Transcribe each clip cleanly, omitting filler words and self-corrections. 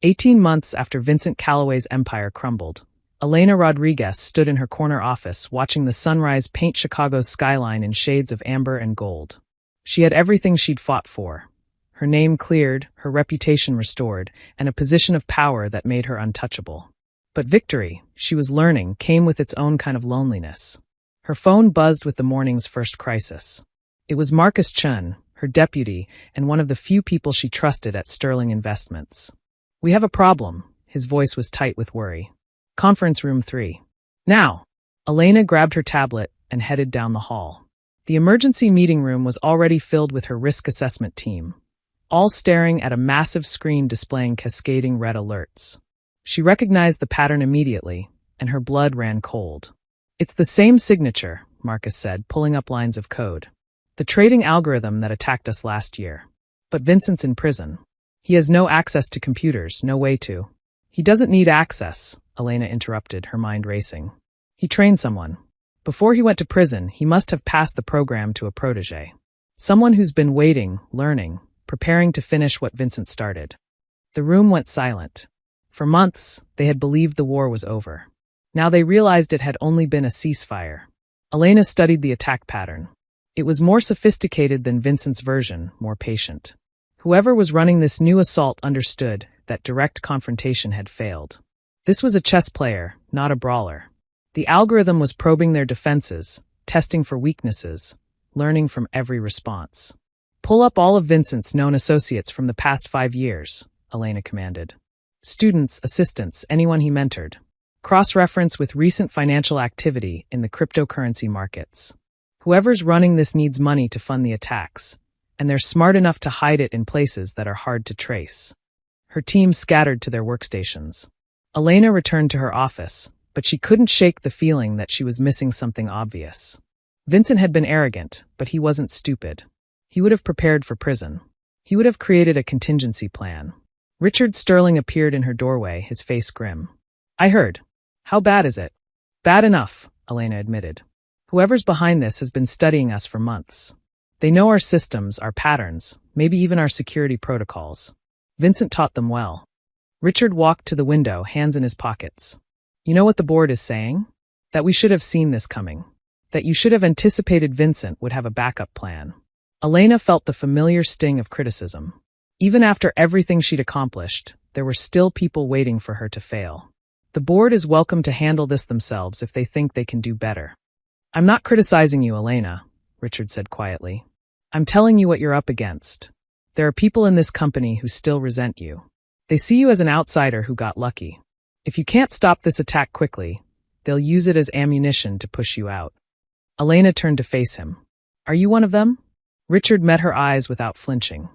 18 months after Vincent Calloway's empire crumbled, Elena Rodriguez stood in her corner office watching the sunrise paint Chicago's skyline in shades of amber and gold. She had everything she'd fought for. Her name cleared, her reputation restored, and a position of power that made her untouchable. But victory, she was learning, came with its own kind of loneliness. Her phone buzzed with the morning's first crisis. It was Marcus Chun, her deputy, and one of the few people she trusted at Sterling Investments. "We have a problem." His voice was tight with worry. "Conference room 3. Now." Elena grabbed her tablet and headed down the hall. The emergency meeting room was already filled with her risk assessment team, all staring at a massive screen displaying cascading red alerts. She recognized the pattern immediately, and her blood ran cold. "It's the same signature," Marcus said, pulling up lines of code. "The trading algorithm that attacked us last year. But Vincent's in prison. He has no access to computers, no way to." "He doesn't need access," Elena interrupted, her mind racing. "He trained someone. Before he went to prison, he must have passed the program to a protege. Someone who's been waiting, learning, preparing to finish what Vincent started." The room went silent. For months, they had believed the war was over. Now they realized it had only been a ceasefire. Elena studied the attack pattern. It was more sophisticated than Vincent's version, more patient. Whoever was running this new assault understood that direct confrontation had failed. This was a chess player, not a brawler. The algorithm was probing their defenses, testing for weaknesses, learning from every response. "Pull up all of Vincent's known associates from the past 5 years, Elena commanded. "Students, assistants, anyone he mentored. Cross-reference with recent financial activity in the cryptocurrency markets. Whoever's running this needs money to fund the attacks, and they're smart enough to hide it in places that are hard to trace." Her team scattered to their workstations. Elena returned to her office, but she couldn't shake the feeling that she was missing something obvious. Vincent had been arrogant, but he wasn't stupid. He would have prepared for prison. He would have created a contingency plan. Richard Sterling appeared in her doorway, his face grim. "I heard. How bad is it?" "Bad enough," Elena admitted. "Whoever's behind this has been studying us for months. They know our systems, our patterns, maybe even our security protocols. Vincent taught them well." Richard walked to the window, hands in his pockets. "You know what the board is saying? That we should have seen this coming. That you should have anticipated Vincent would have a backup plan." Elena felt the familiar sting of criticism. Even after everything she'd accomplished, there were still people waiting for her to fail. "The board is welcome to handle this themselves if they think they can do better." "I'm not criticizing you, Elena," Richard said quietly. "I'm telling you what you're up against. There are people in this company who still resent you. They see you as an outsider who got lucky. If you can't stop this attack quickly, they'll use it as ammunition to push you out." Elena turned to face him. "Are you one of them?" Richard met her eyes without flinching.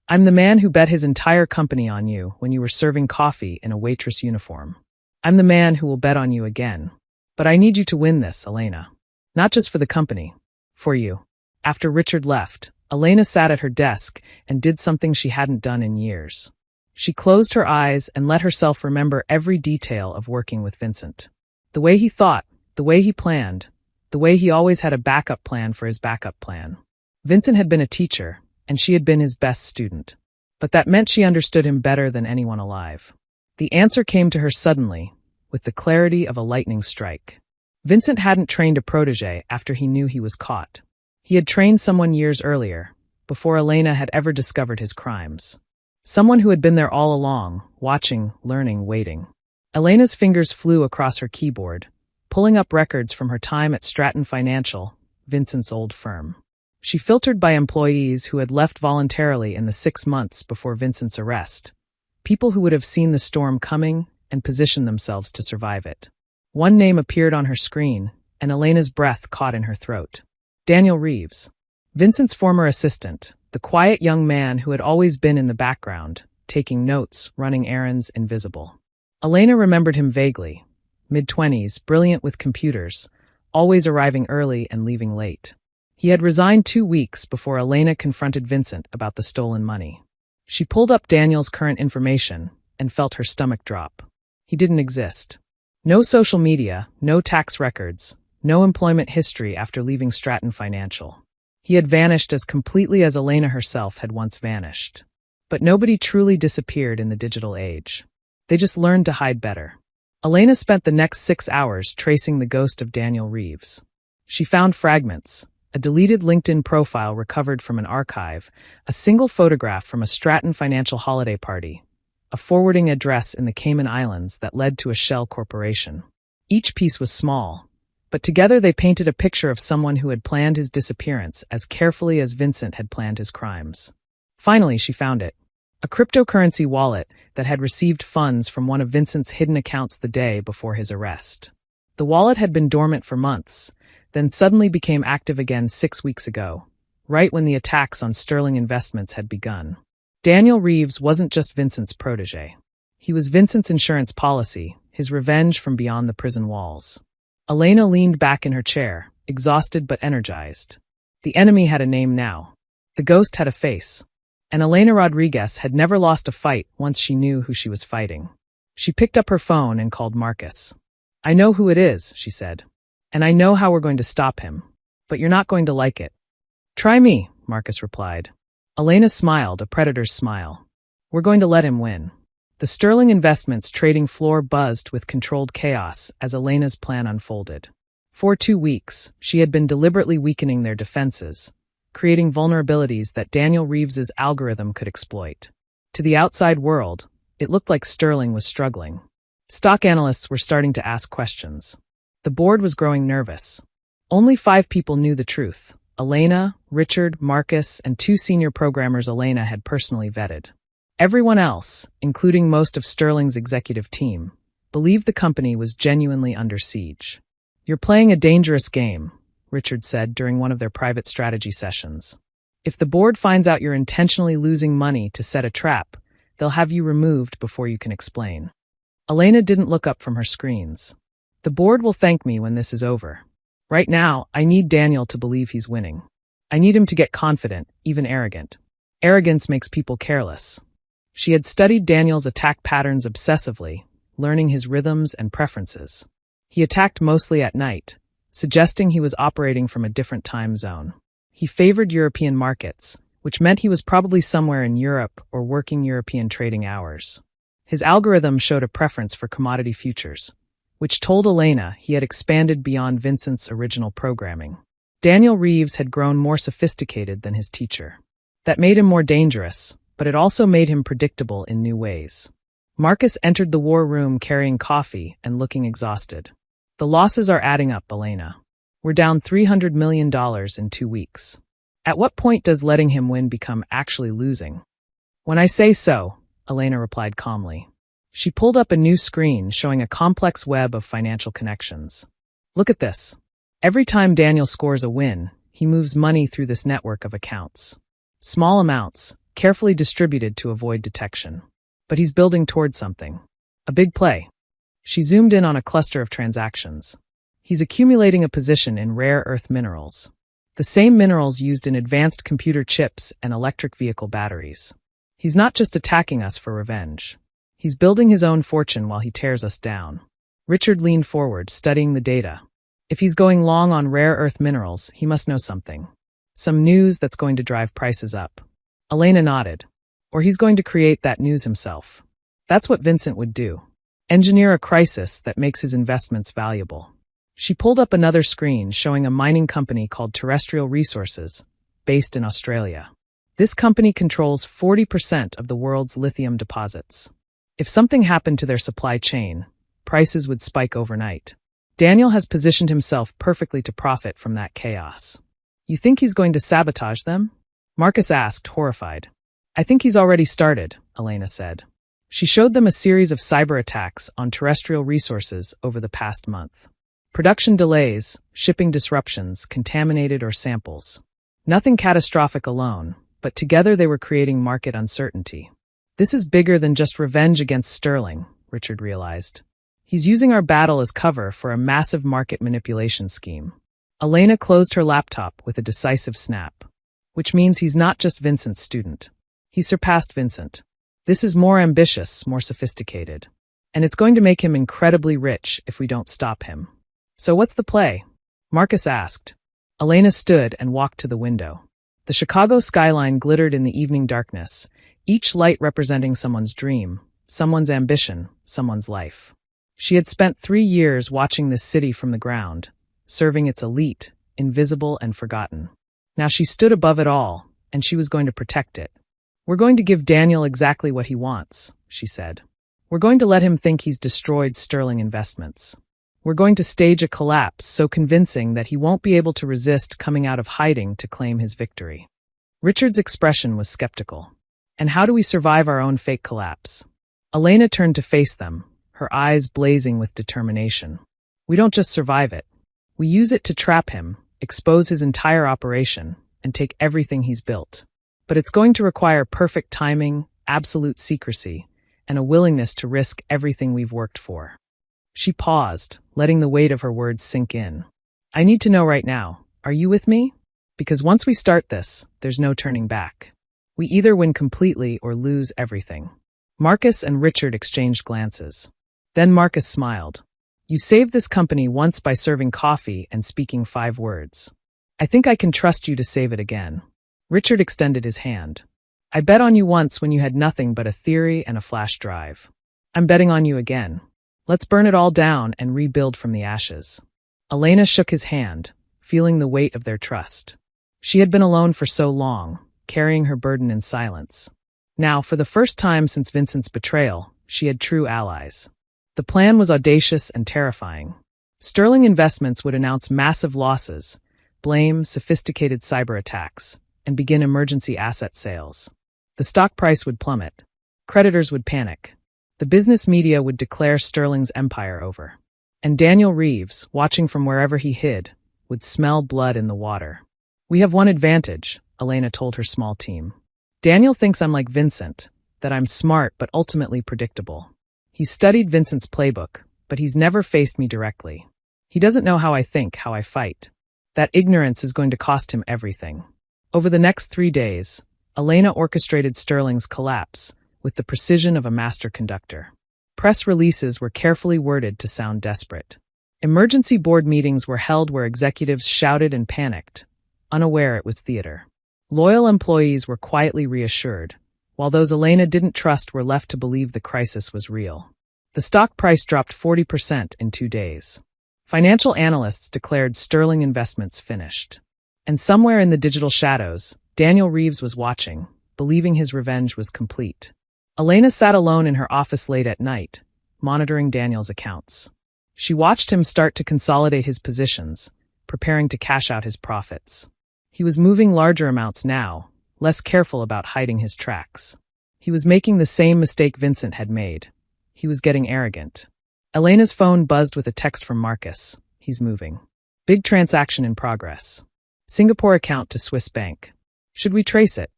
"I'm the man who bet his entire company on you when you were serving coffee in a waitress uniform. I'm the man who will bet on you again. But I need you to win this, Elena. Not just for the company, for you." After Richard left, Elena sat at her desk and did something she hadn't done in years. She closed her eyes and let herself remember every detail of working with Vincent. The way he thought, the way he planned, the way he always had a backup plan for his backup plan. Vincent had been a teacher, and she had been his best student. But that meant she understood him better than anyone alive. The answer came to her suddenly, with the clarity of a lightning strike. Vincent hadn't trained a protege after he knew he was caught. He had trained someone years earlier, before Elena had ever discovered his crimes. Someone who had been there all along, watching, learning, waiting. Elena's fingers flew across her keyboard, pulling up records from her time at Stratton Financial, Vincent's old firm. She filtered by employees who had left voluntarily in the 6 months before Vincent's arrest, people who would have seen the storm coming and positioned themselves to survive it. One name appeared on her screen, and Elena's breath caught in her throat. Daniel Reeves. Vincent's former assistant, the quiet young man who had always been in the background, taking notes, running errands, invisible. Elena remembered him vaguely. Mid-20s, brilliant with computers, always arriving early and leaving late. He had resigned 2 weeks before Elena confronted Vincent about the stolen money. She pulled up Daniel's current information and felt her stomach drop. He didn't exist. No social media, no tax records, no employment history after leaving Stratton Financial. He had vanished as completely as Elena herself had once vanished. But nobody truly disappeared in the digital age. They just learned to hide better. Elena spent the next 6 hours tracing the ghost of Daniel Reeves. She found fragments, a deleted LinkedIn profile recovered from an archive, a single photograph from a Stratton Financial holiday party, a forwarding address in the Cayman Islands that led to a shell corporation. Each piece was small, but together they painted a picture of someone who had planned his disappearance as carefully as Vincent had planned his crimes. Finally, she found it. A cryptocurrency wallet that had received funds from one of Vincent's hidden accounts the day before his arrest. The wallet had been dormant for months, then suddenly became active again 6 weeks ago, right when the attacks on Sterling Investments had begun. Daniel Reeves wasn't just Vincent's protege. He was Vincent's insurance policy, his revenge from beyond the prison walls. Elena leaned back in her chair, exhausted but energized. The enemy had a name now. The ghost had a face. And Elena Rodriguez had never lost a fight once she knew who she was fighting. She picked up her phone and called Marcus. "I know who it is," she said. "And I know how we're going to stop him. But you're not going to like it." "Try me," Marcus replied. Elena smiled, a predator's smile. "We're going to let him win." The Sterling Investments trading floor buzzed with controlled chaos as Elena's plan unfolded. For 2 weeks, she had been deliberately weakening their defenses, creating vulnerabilities that Daniel Reeves's algorithm could exploit. To the outside world, it looked like Sterling was struggling. Stock analysts were starting to ask questions. The board was growing nervous. Only 5 people knew the truth: Elena, Richard, Marcus, and 2 senior programmers Elena had personally vetted. Everyone else, including most of Sterling's executive team, believed the company was genuinely under siege. "You're playing a dangerous game," Richard said during one of their private strategy sessions. "If the board finds out you're intentionally losing money to set a trap, they'll have you removed before you can explain." Elena didn't look up from her screens. "The board will thank me when this is over. Right now, I need Daniel to believe he's winning. I need him to get confident, even arrogant. Arrogance makes people careless." She had studied Daniel's attack patterns obsessively, learning his rhythms and preferences. He attacked mostly at night, suggesting he was operating from a different time zone. He favored European markets, which meant he was probably somewhere in Europe or working European trading hours. His algorithm showed a preference for commodity futures, which told Elena he had expanded beyond Vincent's original programming. Daniel Reeves had grown more sophisticated than his teacher. That made him more dangerous, but it also made him predictable in new ways. Marcus entered the war room carrying coffee and looking exhausted. "The losses are adding up, Elena. We're down $300 million in 2 weeks. At what point does letting him win become actually losing?" "When I say so," Elena replied calmly. She pulled up a new screen showing a complex web of financial connections. "Look at this. Every time Daniel scores a win, he moves money through this network of accounts. Small amounts, carefully distributed to avoid detection. But he's building towards something. A big play." She zoomed in on a cluster of transactions. "He's accumulating a position in rare earth minerals. The same minerals used in advanced computer chips and electric vehicle batteries. He's not just attacking us for revenge. He's building his own fortune while he tears us down." Richard leaned forward, studying the data. "If he's going long on rare earth minerals, he must know something. Some news that's going to drive prices up." Elena nodded. "Or he's going to create that news himself. That's what Vincent would do. Engineer a crisis that makes his investments valuable." She pulled up another screen showing a mining company called Terrestrial Resources, based in Australia. This company controls 40% of the world's lithium deposits. If something happened to their supply chain, prices would spike overnight. Daniel has positioned himself perfectly to profit from that chaos. "You think he's going to sabotage them?" Marcus asked, horrified. "I think he's already started," Elena said. She showed them a series of cyber attacks on Terrestrial Resources over the past month. Production delays, shipping disruptions, contaminated or samples. Nothing catastrophic alone, but together they were creating market uncertainty. "This is bigger than just revenge against Sterling," Richard realized. "He's using our battle as cover for a massive market manipulation scheme." Elena closed her laptop with a decisive snap. "Which means he's not just Vincent's student. He surpassed Vincent. This is more ambitious, more sophisticated. And it's going to make him incredibly rich if we don't stop him." "So what's the play?" Marcus asked. Elena stood and walked to the window. The Chicago skyline glittered in the evening darkness, each light representing someone's dream, someone's ambition, someone's life. She had spent 3 years watching this city from the ground, serving its elite, invisible and forgotten. Now she stood above it all, and she was going to protect it. "We're going to give Daniel exactly what he wants," she said. "We're going to let him think he's destroyed Sterling Investments. We're going to stage a collapse so convincing that he won't be able to resist coming out of hiding to claim his victory." Richard's expression was skeptical. "And how do we survive our own fake collapse?" Elena turned to face them, her eyes blazing with determination. "We don't just survive it. We use it to trap him, expose his entire operation, and take everything he's built. But it's going to require perfect timing, absolute secrecy, and a willingness to risk everything we've worked for." She paused, letting the weight of her words sink in. "I need to know right now, are you with me? Because once we start this, there's no turning back. We either win completely or lose everything." Marcus and Richard exchanged glances. Then Marcus smiled. "You saved this company once by serving coffee and speaking 5 words. I think I can trust you to save it again." Richard extended his hand. "I bet on you once when you had nothing but a theory and a flash drive. I'm betting on you again. Let's burn it all down and rebuild from the ashes." Elena shook his hand, feeling the weight of their trust. She had been alone for so long, carrying her burden in silence. Now, for the first time since Vincent's betrayal, she had true allies. The plan was audacious and terrifying. Sterling Investments would announce massive losses, blame sophisticated cyber attacks, and begin emergency asset sales. The stock price would plummet. Creditors would panic. The business media would declare Sterling's empire over. And Daniel Reeves, watching from wherever he hid, would smell blood in the water. "We have one advantage," Elena told her small team. "Daniel thinks I'm like Vincent, that I'm smart but ultimately predictable. He's studied Vincent's playbook, but he's never faced me directly. He doesn't know how I think, how I fight. That ignorance is going to cost him everything." Over the next 3 days, Elena orchestrated Sterling's collapse with the precision of a master conductor. Press releases were carefully worded to sound desperate. Emergency board meetings were held where executives shouted and panicked, unaware it was theater. Loyal employees were quietly reassured, while those Elena didn't trust were left to believe the crisis was real. The stock price dropped 40% in 2 days. Financial analysts declared Sterling Investments finished. And somewhere in the digital shadows, Daniel Reeves was watching, believing his revenge was complete. Elena sat alone in her office late at night, monitoring Daniel's accounts. She watched him start to consolidate his positions, preparing to cash out his profits. He was moving larger amounts now, less careful about hiding his tracks. He was making the same mistake Vincent had made. He was getting arrogant. Elena's phone buzzed with a text from Marcus. "He's moving. Big transaction in progress. Singapore account to Swiss bank. Should we trace it?"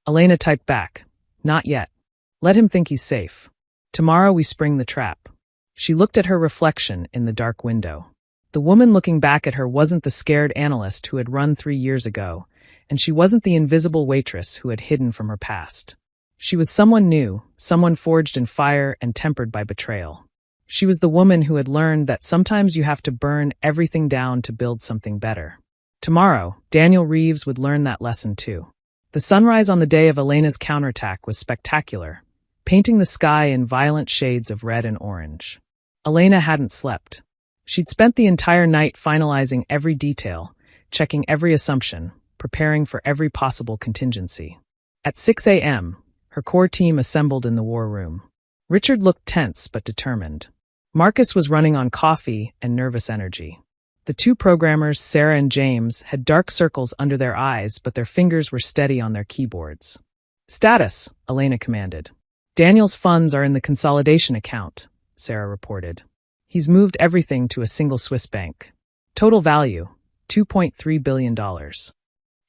Elena typed back, "Not yet. Let him think he's safe. Tomorrow we spring the trap." She looked at her reflection in the dark window. The woman looking back at her wasn't the scared analyst who had run 3 years ago, and she wasn't the invisible waitress who had hidden from her past. She was someone new, someone forged in fire and tempered by betrayal. She was the woman who had learned that sometimes you have to burn everything down to build something better. Tomorrow, Daniel Reeves would learn that lesson too. The sunrise on the day of Elena's counterattack was spectacular, painting the sky in violent shades of red and orange. Elena hadn't slept. She'd spent the entire night finalizing every detail, checking every assumption, preparing for every possible contingency. At 6 a.m., her core team assembled in the war room. Richard looked tense but determined. Marcus was running on coffee and nervous energy. The 2 programmers, Sarah and James, had dark circles under their eyes, but their fingers were steady on their keyboards. "Status," Elena commanded. "Daniel's funds are in the consolidation account," Sarah reported. "He's moved everything to a single Swiss bank. Total value, $2.3 billion.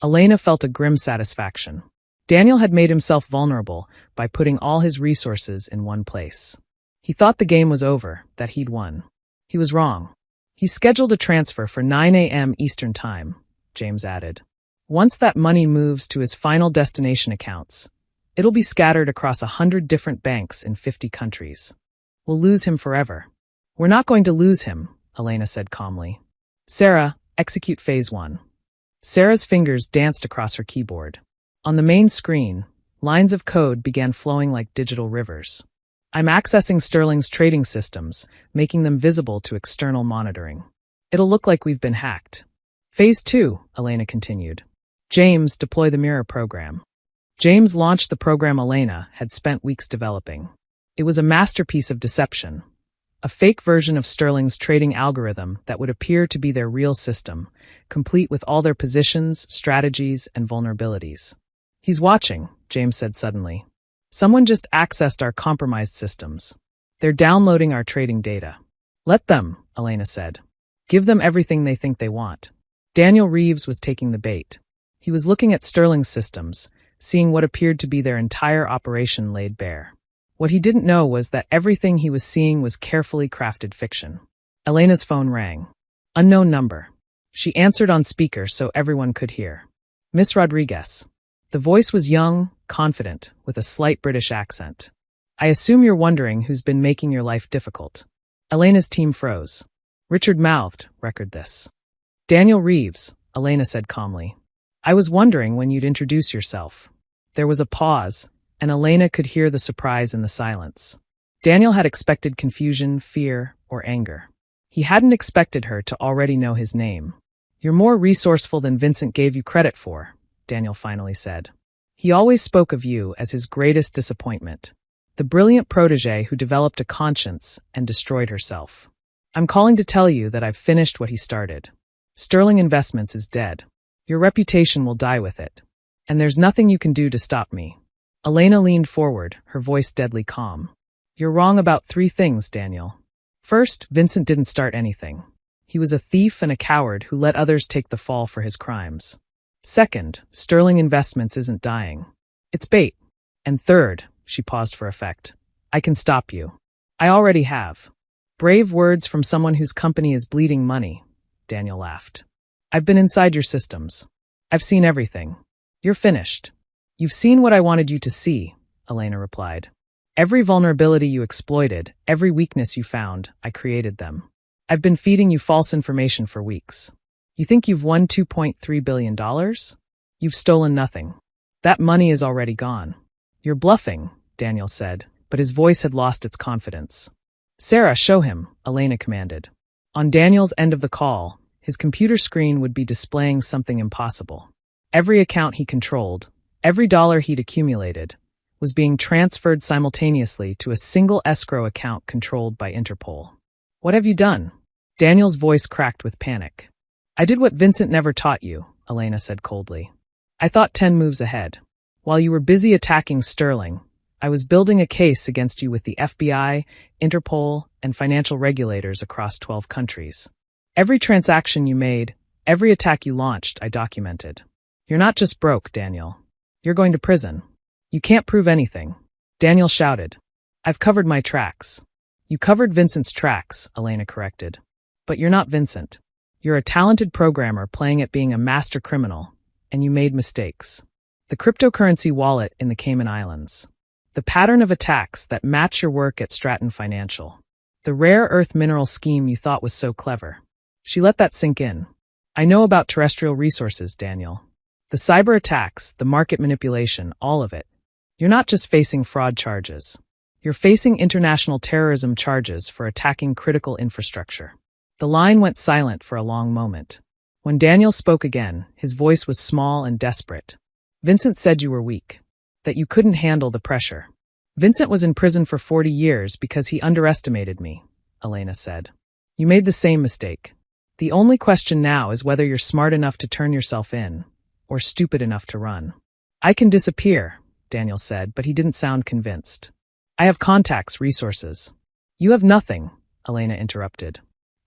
Elena felt a grim satisfaction. Daniel had made himself vulnerable by putting all his resources in one place. He thought the game was over, that he'd won. He was wrong. He scheduled a transfer for 9 a.m. Eastern Time, James added. "Once that money moves to his final destination accounts, it'll be scattered across 100 different banks in 50 countries. We'll lose him forever." "We're not going to lose him," Elena said calmly. "Sarah, execute phase 1. Sarah's fingers danced across her keyboard. On the main screen, lines of code began flowing like digital rivers. I'm accessing Sterling's trading systems, making them visible to external monitoring. It'll look like we've been hacked. Phase 2, Elena continued. James, deploy the mirror program. James launched the program Elena had spent weeks developing. It was a masterpiece of deception. A fake version of Sterling's trading algorithm that would appear to be their real system, complete with all their positions, strategies, and vulnerabilities. He's watching, James said suddenly. Someone just accessed our compromised systems. They're downloading our trading data. Let them, Elena said. Give them everything they think they want. Daniel Reeves was taking the bait. He was looking at Sterling's systems, seeing what appeared to be their entire operation laid bare. What he didn't know was that everything he was seeing was carefully crafted fiction. Elena's phone rang. Unknown number. She answered on speaker so everyone could hear. Miss Rodriguez. The voice was young, confident, with a slight British accent. I assume you're wondering who's been making your life difficult. Elena's team froze. Richard mouthed, record this. Daniel Reeves, Elena said calmly. I was wondering when you'd introduce yourself. There was a pause, and Elena could hear the surprise in the silence. Daniel had expected confusion, fear, or anger. He hadn't expected her to already know his name. You're more resourceful than Vincent gave you credit for, Daniel finally said. He always spoke of you as his greatest disappointment, the brilliant protégé who developed a conscience and destroyed herself. I'm calling to tell you that I've finished what he started. Sterling Investments is dead. Your reputation will die with it. And there's nothing you can do to stop me. Elena leaned forward, her voice deadly calm. You're wrong about 3 things, Daniel. First, Vincent didn't start anything. He was a thief and a coward who let others take the fall for his crimes. Second, Sterling Investments isn't dying. It's bait. And third, she paused for effect, I can stop you. I already have. Brave words from someone whose company is bleeding money, Daniel laughed. I've been inside your systems. I've seen everything. You're finished. You've seen what I wanted you to see, Elena replied. Every vulnerability you exploited, every weakness you found, I created them. I've been feeding you false information for weeks. You think you've won $2.3 billion? You've stolen nothing. That money is already gone. You're bluffing, Daniel said, but his voice had lost its confidence. Sarah, show him, Elena commanded. On Daniel's end of the call, his computer screen would be displaying something impossible. Every account he controlled, every dollar he'd accumulated, was being transferred simultaneously to a single escrow account controlled by Interpol. What have you done? Daniel's voice cracked with panic. I did what Vincent never taught you, Elena said coldly. I thought 10 moves ahead. While you were busy attacking Sterling, I was building a case against you with the FBI, Interpol, and financial regulators across 12 countries. Every transaction you made, every attack you launched, I documented. You're not just broke, Daniel. You're going to prison. You can't prove anything. Daniel shouted. I've covered my tracks. You covered Vincent's tracks, Elena corrected. But you're not Vincent. You're a talented programmer playing at being a master criminal, and you made mistakes. The cryptocurrency wallet in the Cayman Islands. The pattern of attacks that match your work at Stratton Financial. The rare earth mineral scheme you thought was so clever. She let that sink in. I know about terrestrial resources, Daniel. The cyber attacks, the market manipulation, all of it. You're not just facing fraud charges. You're facing international terrorism charges for attacking critical infrastructure. The line went silent for a long moment. When Daniel spoke again, his voice was small and desperate. Vincent said you were weak, that you couldn't handle the pressure. Vincent was in prison for 40 years because he underestimated me, Elena said. You made the same mistake. The only question now is whether you're smart enough to turn yourself in, or stupid enough to run. I can disappear, Daniel said, but he didn't sound convinced. I have contacts, resources. You have nothing, Elena interrupted.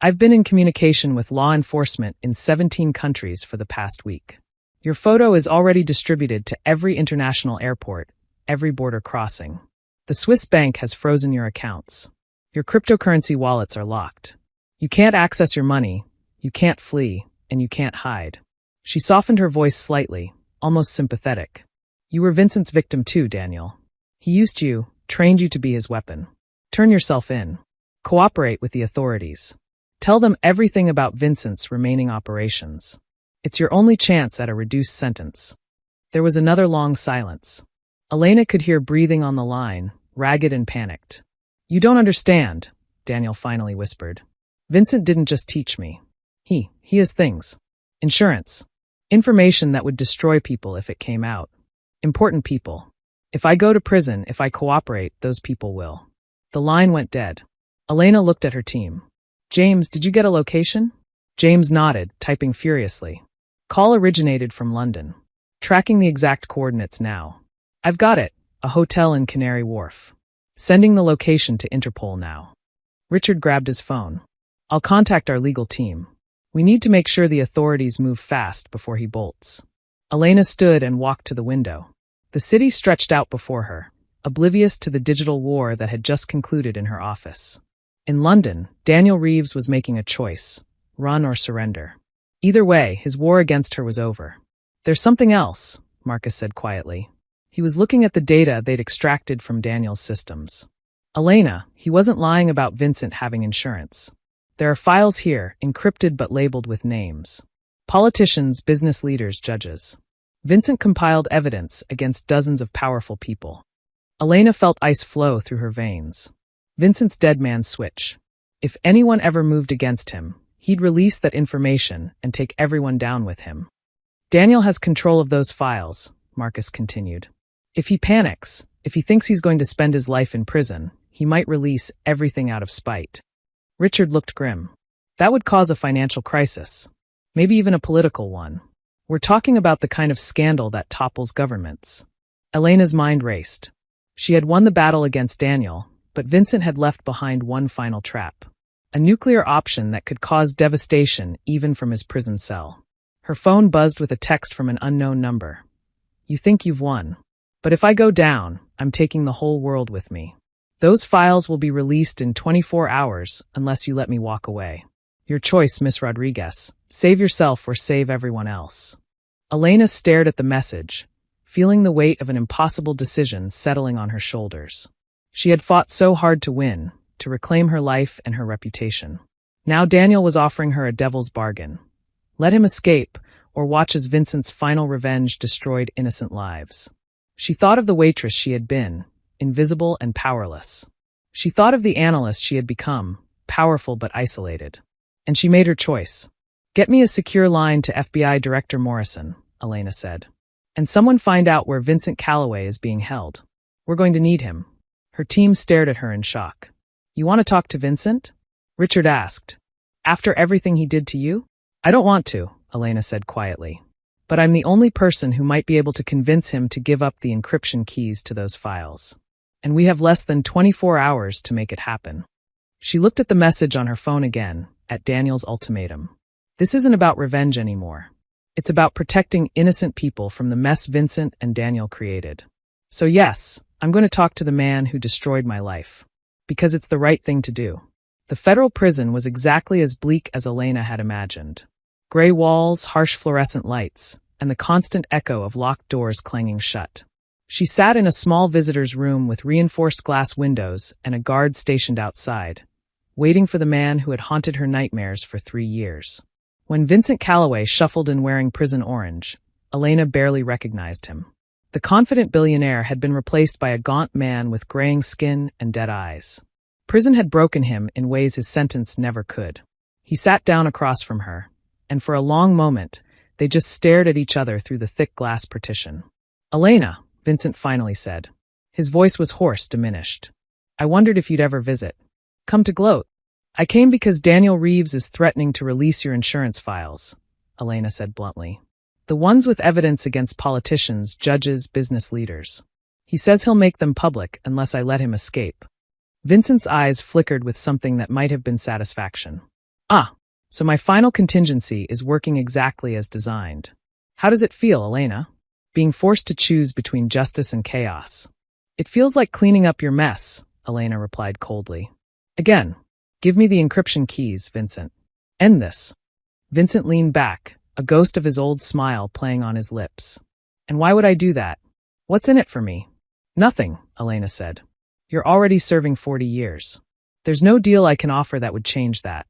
I've been in communication with law enforcement in 17 countries for the past week. Your photo is already distributed to every international airport, every border crossing. The Swiss bank has frozen your accounts. Your cryptocurrency wallets are locked. You can't access your money, you can't flee, and you can't hide. She softened her voice slightly, almost sympathetic. You were Vincent's victim too, Daniel. He used you, trained you to be his weapon. Turn yourself in. Cooperate with the authorities. Tell them everything about Vincent's remaining operations. It's your only chance at a reduced sentence. There was another long silence. Elena could hear breathing on the line, ragged and panicked. You don't understand, Daniel finally whispered. Vincent didn't just teach me. He has things. Insurance. Information that would destroy people if it came out. Important people. If I go to prison, if I cooperate, those people will. The line went dead. Elena looked at her team. James, did you get a location? James nodded, typing furiously. Call originated from London. Tracking the exact coordinates now. I've got it. A hotel in Canary Wharf. Sending the location to Interpol now. Richard grabbed his phone. I'll contact our legal team. We need to make sure the authorities move fast before he bolts. Elena stood and walked to the window. The city stretched out before her, oblivious to the digital war that had just concluded in her office. In London, Daniel Reeves was making a choice, run or surrender. Either way, his war against her was over. There's something else, Marcus said quietly. He was looking at the data they'd extracted from Daniel's systems. Elena, he wasn't lying about Vincent having insurance. There are files here, encrypted but labeled with names. Politicians, business leaders, judges. Vincent compiled evidence against dozens of powerful people. Elena felt ice flow through her veins. Vincent's dead man switch. If anyone ever moved against him, he'd release that information and take everyone down with him. Daniel has control of those files, Marcus continued. If he panics, if he thinks he's going to spend his life in prison, he might release everything out of spite. Richard looked grim. That would cause a financial crisis. Maybe even a political one. We're talking about the kind of scandal that topples governments. Elena's mind raced. She had won the battle against Daniel, but Vincent had left behind one final trap. A nuclear option that could cause devastation even from his prison cell. Her phone buzzed with a text from an unknown number. You think you've won. But if I go down, I'm taking the whole world with me. Those files will be released in 24 hours unless you let me walk away. Your choice, Miss Rodriguez. Save yourself or save everyone else. Elena stared at the message, feeling the weight of an impossible decision settling on her shoulders. She had fought so hard to win, to reclaim her life and her reputation. Now Daniel was offering her a devil's bargain. Let him escape, or watch as Vincent's final revenge destroyed innocent lives. She thought of the waitress she had been, invisible and powerless. She thought of the analyst she had become, powerful but isolated. And she made her choice. Get me a secure line to FBI Director Morrison, Elena said. And someone find out where Vincent Calloway is being held. We're going to need him. Her team stared at her in shock. You want to talk to Vincent? Richard asked. After everything he did to you? I don't want to, Elena said quietly. But I'm the only person who might be able to convince him to give up the encryption keys to those files. And we have less than 24 hours to make it happen. She looked at the message on her phone again, at Daniel's ultimatum. This isn't about revenge anymore. It's about protecting innocent people from the mess Vincent and Daniel created. So yes, I'm going to talk to the man who destroyed my life. Because it's the right thing to do. The federal prison was exactly as bleak as Elena had imagined. Gray walls, harsh fluorescent lights, and the constant echo of locked doors clanging shut. She sat in a small visitor's room with reinforced glass windows and a guard stationed outside, waiting for the man who had haunted her nightmares for 3 years. When Vincent Calloway shuffled in wearing prison orange, Elena barely recognized him. The confident billionaire had been replaced by a gaunt man with graying skin and dead eyes. Prison had broken him in ways his sentence never could. He sat down across from her, and for a long moment, they just stared at each other through the thick glass partition. Elena, Vincent finally said. His voice was hoarse, diminished. I wondered if you'd ever visit. Come to gloat. I came because Daniel Reeves is threatening to release your insurance files, Elena said bluntly. The ones with evidence against politicians, judges, business leaders. He says he'll make them public unless I let him escape. Vincent's eyes flickered with something that might have been satisfaction. So my final contingency is working exactly as designed. How does it feel, Elena? Being forced to choose between justice and chaos. It feels like cleaning up your mess, Elena replied coldly. Again, give me the encryption keys, Vincent. End this. Vincent leaned back, a ghost of his old smile playing on his lips. And why would I do that? What's in it for me? Nothing, Elena said. You're already serving 40 years. There's no deal I can offer that would change that.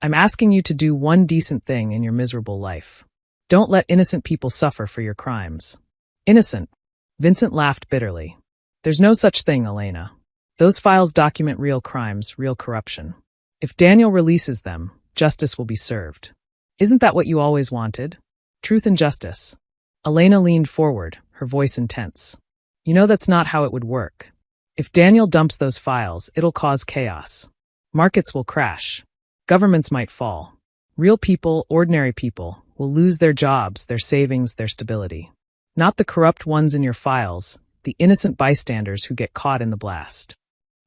I'm asking you to do one decent thing in your miserable life. Don't let innocent people suffer for your crimes. Innocent? Vincent laughed bitterly. There's no such thing, Elena. Those files document real crimes, real corruption. If Daniel releases them, justice will be served. Isn't that what you always wanted? Truth and justice. Elena leaned forward, her voice intense. You know that's not how it would work. If Daniel dumps those files, it'll cause chaos. Markets will crash. Governments might fall. Real people, ordinary people, will lose their jobs, their savings, their stability. Not the corrupt ones in your files, the innocent bystanders who get caught in the blast.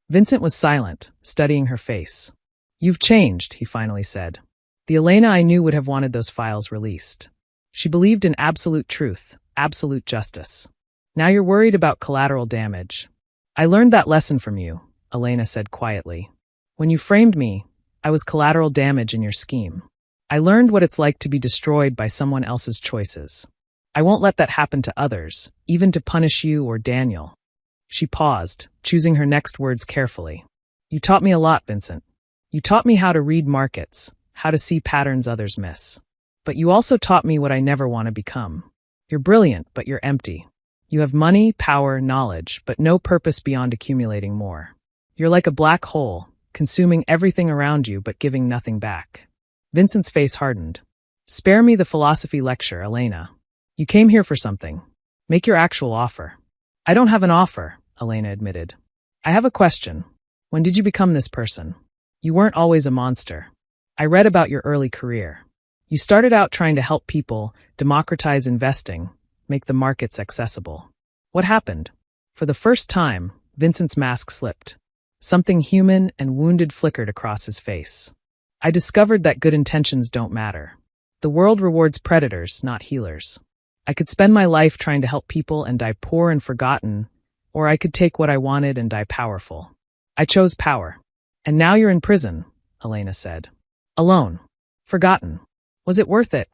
Vincent was silent, studying her face. You've changed, he finally said. The Elena I knew would have wanted those files released. She believed in absolute truth, absolute justice. Now you're worried about collateral damage. I learned that lesson from you, Elena said quietly. When you framed me, I was collateral damage in your scheme. I learned what it's like to be destroyed by someone else's choices. I won't let that happen to others, even to punish you or Daniel. She paused, choosing her next words carefully. You taught me a lot, Vincent. You taught me how to read markets, how to see patterns others miss. But you also taught me what I never want to become. You're brilliant, but you're empty. You have money, power, knowledge, but no purpose beyond accumulating more. You're like a black hole, consuming everything around you but giving nothing back. Vincent's face hardened. Spare me the philosophy lecture, Elena. You came here for something. Make your actual offer. I don't have an offer, Elena admitted. I have a question. When did you become this person? You weren't always a monster. I read about your early career. You started out trying to help people, democratize investing, make the markets accessible. What happened? For the first time, Vincent's mask slipped. Something human and wounded flickered across his face. I discovered that good intentions don't matter. The world rewards predators, not healers. I could spend my life trying to help people and die poor and forgotten, or I could take what I wanted and die powerful. I chose power. And now you're in prison, Elena said. Alone. Forgotten. Was it worth it?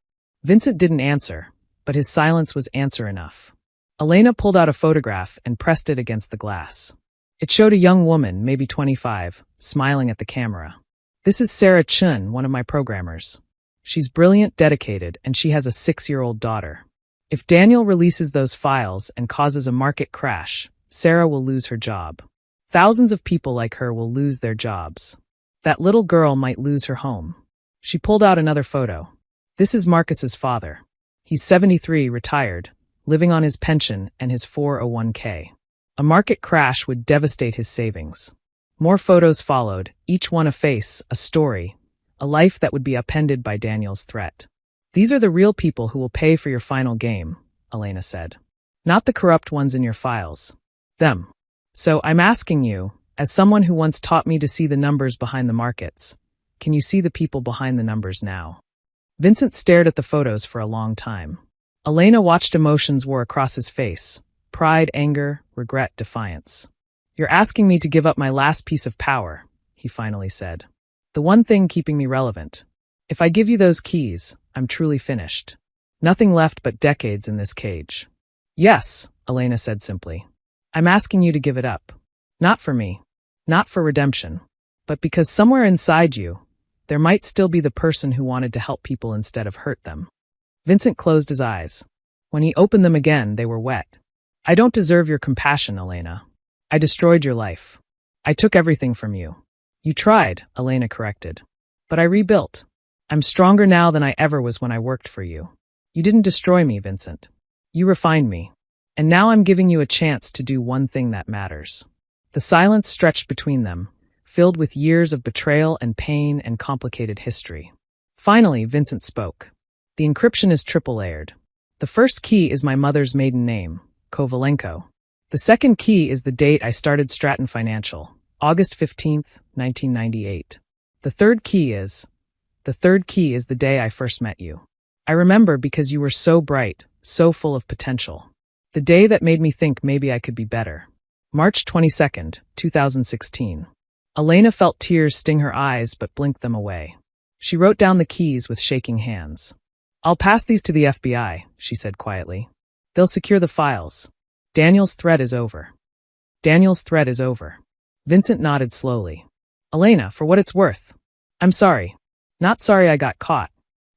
Vincent didn't answer, but his silence was answer enough. Elena pulled out a photograph and pressed it against the glass. It showed a young woman, maybe 25, smiling at the camera. This is Sarah Chun, one of my programmers. She's brilliant, dedicated, and she has a 6-year-old daughter. If Daniel releases those files and causes a market crash, Sarah will lose her job. Thousands of people like her will lose their jobs. That little girl might lose her home. She pulled out another photo. This is Marcus's father. He's 73, retired, living on his pension and his 401k. A market crash would devastate his savings. More photos followed, each one a face, a story, a life that would be upended by Daniel's threat. These are the real people who will pay for your final game, Elena said. Not the corrupt ones in your files. Them. So I'm asking you, as someone who once taught me to see the numbers behind the markets, can you see the people behind the numbers now? Vincent stared at the photos for a long time. Elena watched emotions war across his face. Pride, anger, regret, defiance. You're asking me to give up my last piece of power, he finally said. The one thing keeping me relevant. If I give you those keys, I'm truly finished. Nothing left but decades in this cage. Yes, Elena said simply. I'm asking you to give it up. Not for me. Not for redemption. But because somewhere inside you, there might still be the person who wanted to help people instead of hurt them. Vincent closed his eyes. When he opened them again, they were wet. I don't deserve your compassion, Elena. I destroyed your life. I took everything from you. You tried, Elena corrected. But I rebuilt. I'm stronger now than I ever was when I worked for you. You didn't destroy me, Vincent. You refined me. And now I'm giving you a chance to do one thing that matters. The silence stretched between them, filled with years of betrayal and pain and complicated history. Finally, Vincent spoke. The encryption is triple-layered. The first key is my mother's maiden name, Kovalenko. The second key is the date I started Stratton Financial, August 15th, 1998. The third key is the day I first met you. I remember because you were so bright, so full of potential. The day that made me think maybe I could be better. March 22nd, 2016. Elena felt tears sting her eyes but blinked them away. She wrote down the keys with shaking hands. I'll pass these to the FBI, she said quietly. They'll secure the files. Daniel's threat is over. Daniel's threat is over. Vincent nodded slowly. Elena, for what it's worth. I'm sorry. Not sorry I got caught.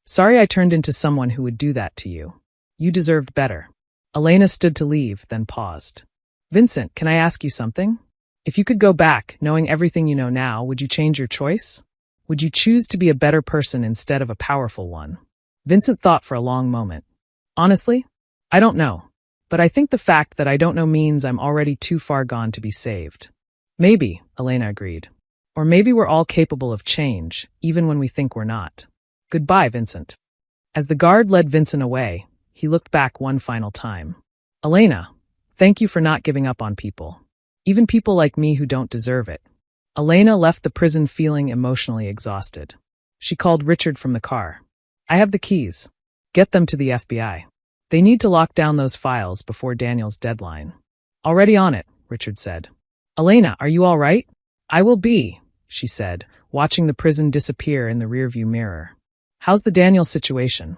Sorry I turned into someone who would do that to you. You deserved better. Elena stood to leave, then paused. Vincent, can I ask you something? If you could go back, knowing everything you know now, would you change your choice? Would you choose to be a better person instead of a powerful one? Vincent thought for a long moment. Honestly, I don't know. But I think the fact that I don't know means I'm already too far gone to be saved. Maybe, Elena agreed. Or maybe we're all capable of change, even when we think we're not. Goodbye, Vincent. As the guard led Vincent away, he looked back one final time. Elena, thank you for not giving up on people. Even people like me who don't deserve it. Elena left the prison feeling emotionally exhausted. She called Richard from the car. I have the keys. Get them to the FBI. They need to lock down those files before Daniel's deadline. Already on it, Richard said. Elena, are you all right? I will be, she said, watching the prison disappear in the rearview mirror. How's the Daniel situation?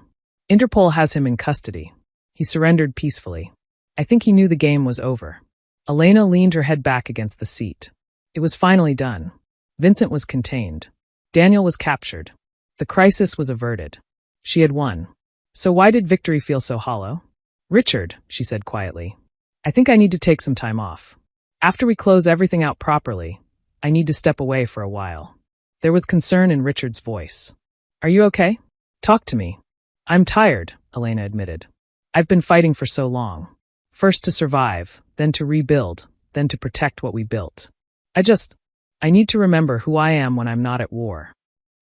Interpol has him in custody. He surrendered peacefully. I think he knew the game was over. Elena leaned her head back against the seat. It was finally done. Vincent was contained. Daniel was captured. The crisis was averted. She had won. So why did victory feel so hollow? Richard, she said quietly, I think I need to take some time off. After we close everything out properly, I need to step away for a while. There was concern in Richard's voice. Are you okay? Talk to me. I'm tired, Elena admitted. I've been fighting for so long. First to survive, then to rebuild, then to protect what we built. I need to remember who I am when I'm not at war.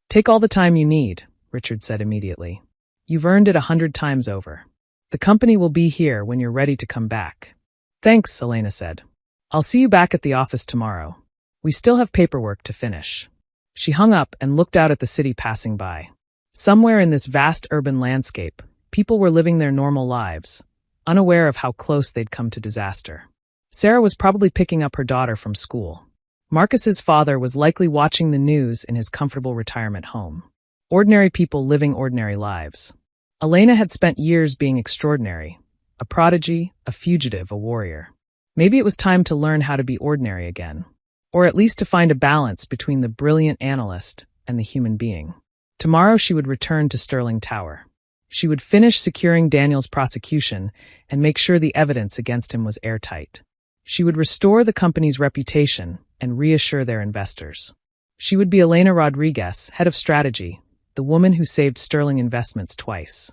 Take all the time you need, Richard said immediately. You've earned it 100 times over. The company will be here when you're ready to come back. Thanks, Elena said. I'll see you back at the office tomorrow. We still have paperwork to finish. She hung up and looked out at the city passing by. Somewhere in this vast urban landscape, people were living their normal lives, unaware of how close they'd come to disaster. Sarah was probably picking up her daughter from school. Marcus's father was likely watching the news in his comfortable retirement home. Ordinary people living ordinary lives. Elena had spent years being extraordinary, a prodigy, a fugitive, a warrior. Maybe it was time to learn how to be ordinary again, or at least to find a balance between the brilliant analyst and the human being. Tomorrow she would return to Sterling Tower. She would finish securing Daniel's prosecution and make sure the evidence against him was airtight. She would restore the company's reputation and reassure their investors. She would be Elena Rodriguez, head of strategy, the woman who saved Sterling Investments twice.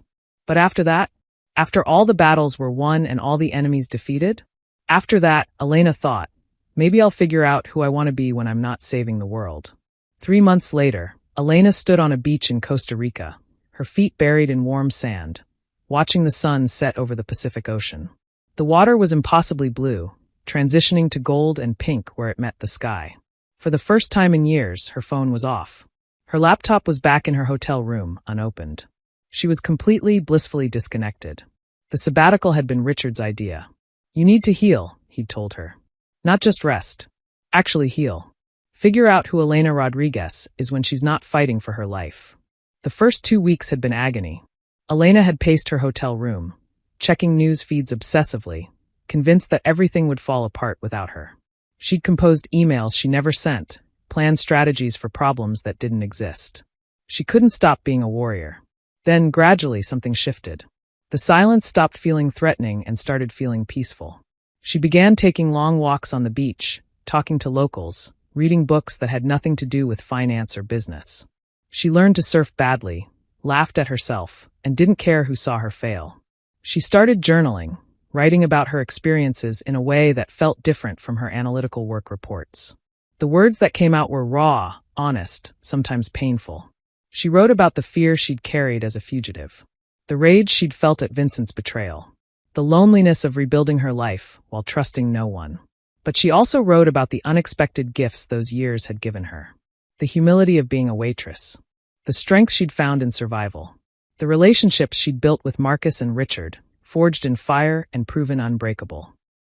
But after that, after all the battles were won and all the enemies defeated, after that, Elena thought, maybe I'll figure out who I want to be when I'm not saving the world. 3 months later, Elena stood on a beach in Costa Rica, her feet buried in warm sand, watching the sun set over the Pacific Ocean. The water was impossibly blue, transitioning to gold and pink where it met the sky. For the first time in years, her phone was off. Her laptop was back in her hotel room, unopened. She was completely, blissfully disconnected. The sabbatical had been Richard's idea. You need to heal, he'd told her. Not just rest. Actually heal. Figure out who Elena Rodriguez is when she's not fighting for her life. The first 2 weeks had been agony. Elena had paced her hotel room, checking news feeds obsessively, convinced that everything would fall apart without her. She'd composed emails she never sent, planned strategies for problems that didn't exist. She couldn't stop being a warrior. Then, gradually, something shifted. The silence stopped feeling threatening and started feeling peaceful. She began taking long walks on the beach, talking to locals, reading books that had nothing to do with finance or business. She learned to surf badly, laughed at herself, and didn't care who saw her fail. She started journaling, writing about her experiences in a way that felt different from her analytical work reports. The words that came out were raw, honest, sometimes painful. She wrote about the fear she'd carried as a fugitive, the rage she'd felt at Vincent's betrayal, the loneliness of rebuilding her life while trusting no one. But she also wrote about the unexpected gifts those years had given her, the humility of being a waitress, the strength she'd found in survival, the relationships she'd built with Marcus and Richard, forged in fire and proven unbreakable.